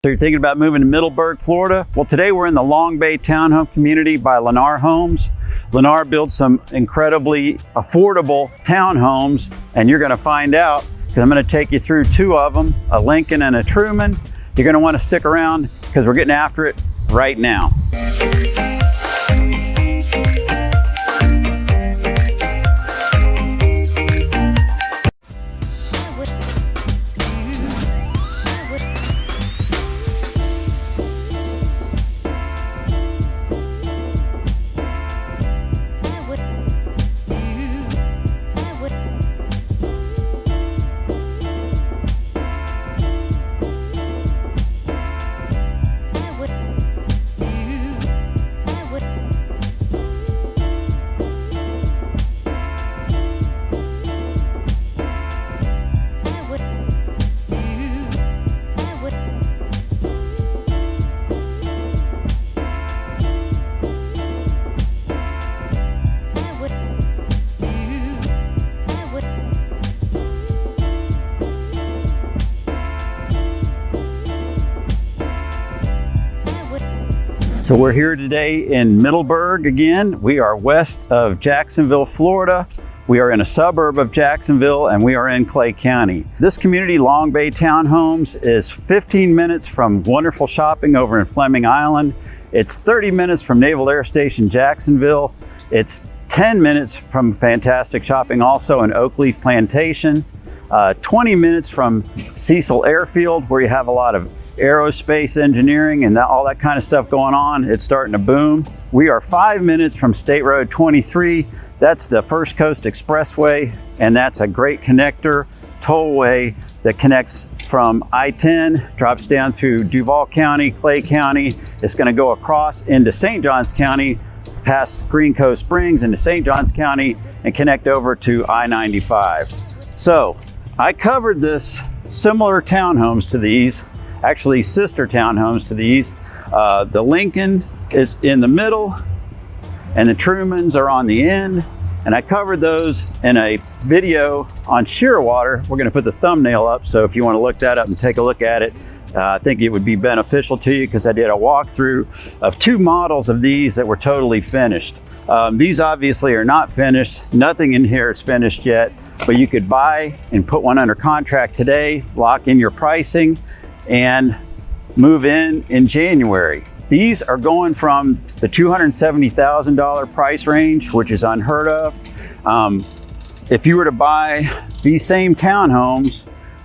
So you're thinking about moving to Middleburg, Florida? Well, today we're in the Longbay townhome community by Lennar Homes. Lennar builds some incredibly affordable townhomes, and you're going to find out because I'm going to take you through two of them, a Lincoln and a Truman. You're going to want to stick around because we're getting after it right now. So we're here today in Middleburg again. We are west of Jacksonville, Florida. We are in a suburb of Jacksonville and we are in Clay County. This community, Longbay Townhomes, is 15 minutes from wonderful shopping over in Fleming Island. It's 30 minutes from Naval Air Station Jacksonville. It's 10 minutes from fantastic shopping also in Oakleaf Plantation. 20 minutes from Cecil Airfield, where you have a lot of aerospace engineering and all that kind of stuff going on. It's starting to boom. We are 5 minutes from State Road 23. That's the first Coast Expressway, and that's a great connector tollway that connects from I-10, drops down through Duval County, Clay County. It's going to go across into St. Johns County, past Green Cove Springs into St. Johns County, and connect over to I-95. So I covered this similar townhomes to these, actually sister townhomes to these. The Lincoln is in the middle and the Trumans are on the end. And I covered those in a video on Shearwater. We're gonna put the thumbnail up, so if you wanna look that up and take a look at it, I think it would be beneficial to you because I did a walkthrough of two models of these that were totally finished. These obviously are not finished. Nothing in here is finished yet, but you could buy and put one under contract today, lock in your pricing, and move in January. These are going from the $270,000 price range, which is unheard of. If you were to buy these same townhomes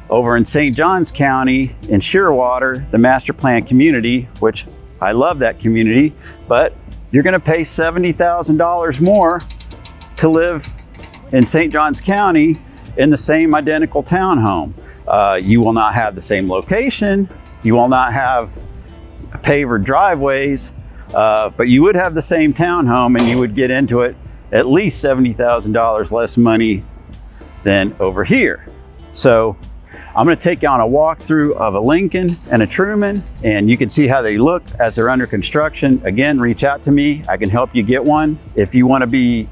over in St. Johns County in Shearwater, the master plan community, which I love that community, but you're gonna pay $70,000 more to live in St. Johns County in the same identical townhome. You will not have the same location. You will not have paver driveways, but you would have the same townhome and you would get into it at least $70,000 less money than over here. So I'm going to take you on a walkthrough of a Lincoln and a Truman, and you can see how they look as they're under construction. Again, reach out to me. I can help you get one. If you want to be,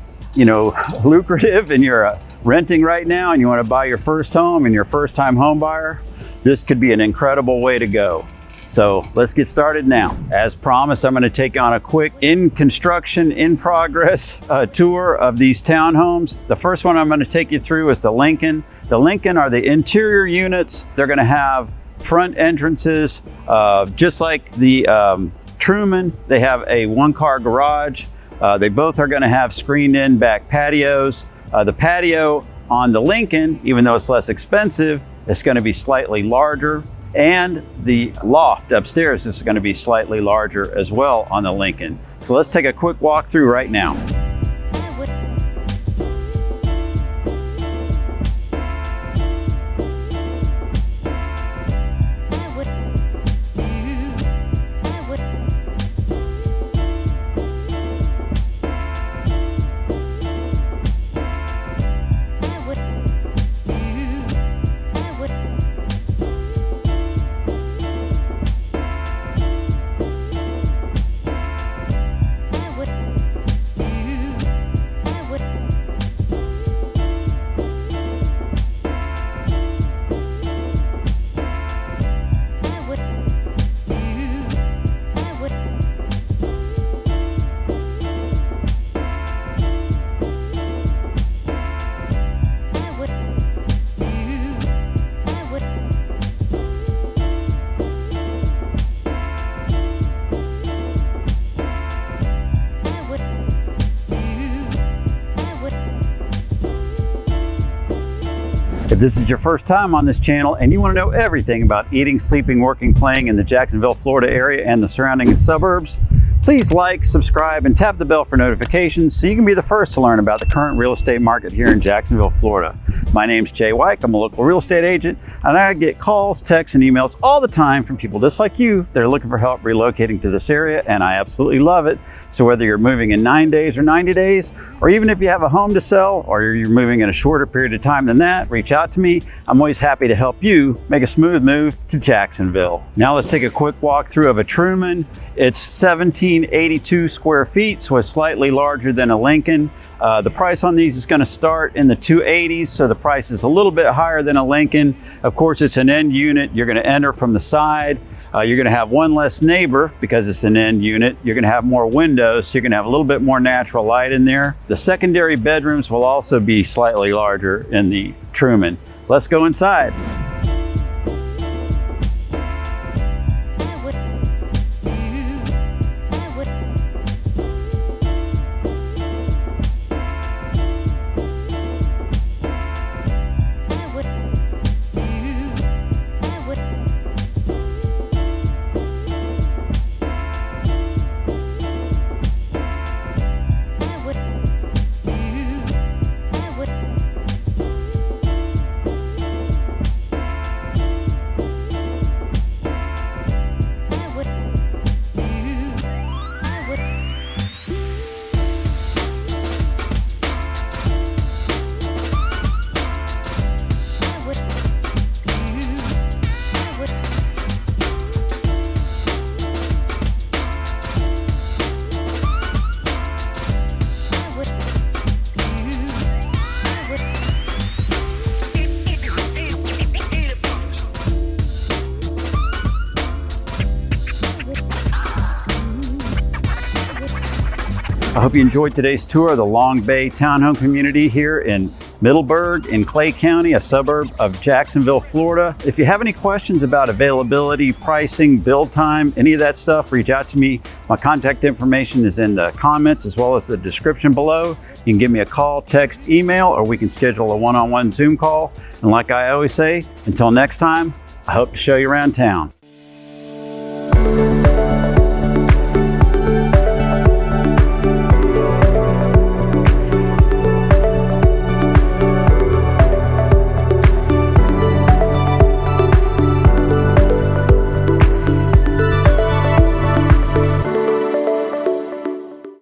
lucrative and you're renting right now and you want to buy your first home and you're a first-time home buyer, this could be an incredible way to go. So let's get started now. As promised, I'm going to take on a quick in construction, in progress tour of these townhomes. The first one I'm going to take you through is the Lincoln. The Lincoln are the interior units. They're going to have front entrances, just like the Truman. They have a one-car garage. They both are going to have screened-in back patios. The patio on the Lincoln, even though it's less expensive, it's going to be slightly larger. And the loft upstairs is going to be slightly larger as well on the Lincoln. So let's take a quick walk through right now. If this is your first time on this channel and you want to know everything about eating, sleeping, working, playing in the Jacksonville, Florida area and the surrounding suburbs, please like, subscribe, and tap the bell for notifications so you can be the first to learn about the current real estate market here in Jacksonville, Florida. My name's Jay Wike. I'm a local real estate agent, and I get calls, texts, and emails all the time from people just like you that are looking for help relocating to this area, and I absolutely love it. So whether you're moving in 9 days or 90 days, or even if you have a home to sell, or you're moving in a shorter period of time than that, reach out to me. I'm always happy to help you make a smooth move to Jacksonville. Now let's take a quick walkthrough of a Truman. It's 1782 square feet, so it's slightly larger than a Lincoln. The price on these is going to start in the 280s, so the price is a little bit higher than a Lincoln. Of course, it's an end unit. You're going to enter from the side. You're going to have one less neighbor because it's an end unit. You're going to have more windows, so you're going to have a little bit more natural light in there. The secondary bedrooms will also be slightly larger in the Truman. Let's go inside. I hope you enjoyed today's tour of the Longbay townhome community here in Middleburg in Clay County, a suburb of Jacksonville, Florida. If you have any questions about availability, pricing, build time, any of that stuff, reach out to me. My contact information is in the comments as well as the description below. You can give me a call, text, email, or we can schedule a one-on-one Zoom call. And like I always say, until next time, I hope to show you around town.